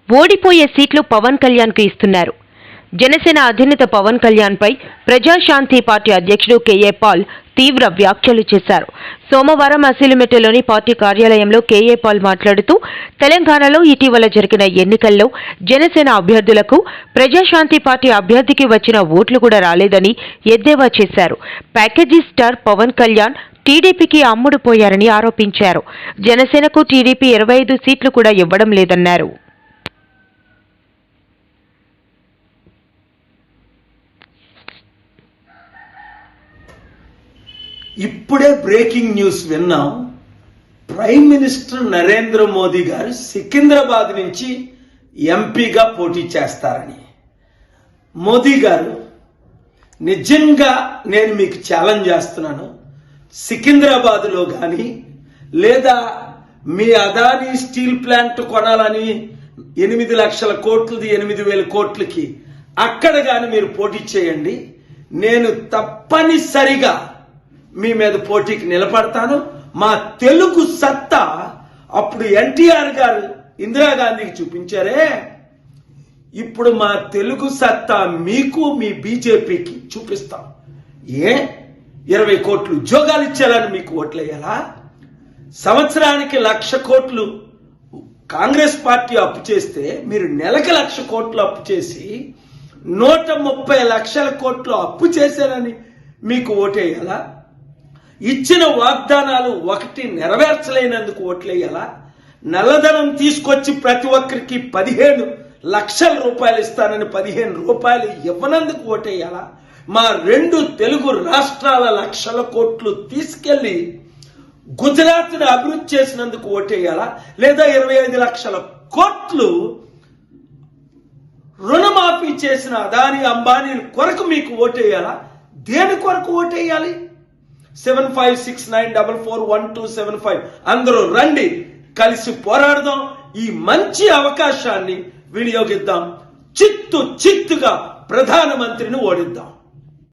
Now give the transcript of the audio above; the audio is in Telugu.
ఓడిపోయే సీట్లు పవన్ కళ్యాణ్కు ఇస్తున్నారు. జనసేన అధినేత పవన్ కళ్యాణ్పై ప్రజాశాంతి పార్టీ అధ్యక్షుడు కేఏ పాల్ తీవ్ర వ్యాఖ్యలు చేశారు. సోమవారం అసీలిమెట్టలోని పార్టీ కార్యాలయంలో కేఏ పాల్ మాట్లాడుతూ, తెలంగాణలో ఇటీవల జరిగిన ఎన్నికల్లో జనసేన అభ్యర్థులకు ప్రజాశాంతి పార్టీ అభ్యర్థికి వచ్చిన ఓట్లు కూడా రాలేదని ఎద్దేవా చేశారు. ప్యాకేజీ స్టార్ పవన్ కళ్యాణ్ టీడీపీకి అమ్ముడుపోయారని ఆరోపించారు. జనసేనకు టీడీపీ 25 సీట్లు కూడా ఇవ్వడం లేదన్నారు. ఇప్పుడే బ్రేకింగ్ న్యూస్ విన్నాం. ప్రైమ్ మినిస్టర్ నరేంద్ర మోదీ గారు సికింద్రాబాద్ నుంచి ఎంపీగా పోటీ చేస్తారని. మోదీ గారు, నిజంగా నేను మీకు ఛాలెంజ్ చేస్తున్నాను. సికింద్రాబాద్లో కానీ లేదా మీ అదానీ స్టీల్ ప్లాంట్ కొనాలని 8 లక్షల కోట్లది 8,000 కోట్లకి అక్కడ కానీ మీరు పోటీ చేయండి. నేను తప్పనిసరిగా మీ మీద పోటీకి నిలబడతాను. మా తెలుగు సత్తా అప్పుడు ఎన్టీఆర్ గారు ఇందిరాగాంధీకి చూపించారే, ఇప్పుడు మా తెలుగు సత్తా మీకు మీ బీజేపీకి చూపిస్తాం. 20 కోట్లు ఉద్యోగాలు ఇచ్చారని మీకు ఓట్లేయాలా? సంవత్సరానికి 1,00,000 కోట్లు కాంగ్రెస్ పార్టీ అప్పు చేస్తే మీరు నెలకు 1,00,000 కోట్లు అప్పు చేసి 130 లక్షల కోట్లు అప్పు చేశారని మీకు ఓటేయాలా? ఇచ్చిన వాగ్దానాలు ఒకటి నెరవేర్చలేనందుకు ఓట్లేయాలా? నల్లధనం తీసుకొచ్చి ప్రతి ఒక్కరికి 15 లక్షల రూపాయలు ఇస్తానని 15 రూపాయలు ఇవ్వనందుకు ఓటేయాలా? మా 2 తెలుగు రాష్ట్రాల 1,00,000 కోట్లు తీసుకెళ్లి గుజరాత్ను అభివృద్ధి చేసినందుకు ఓటేయాలా? లేదా 25 లక్షల కోట్లు రుణమాఫీ చేసిన అదానీ అంబానీ కొరకు మీకు ఓటేయాలా? దేని కొరకు ఓటేయాలి? 7569441275 అందరూ రండి, కలిసి పోరాడదాం. ఈ మంచి అవకాశాన్ని వినియోగిద్దాం. చిత్తుగా ప్రధానమంత్రిని ఓడిద్దాం.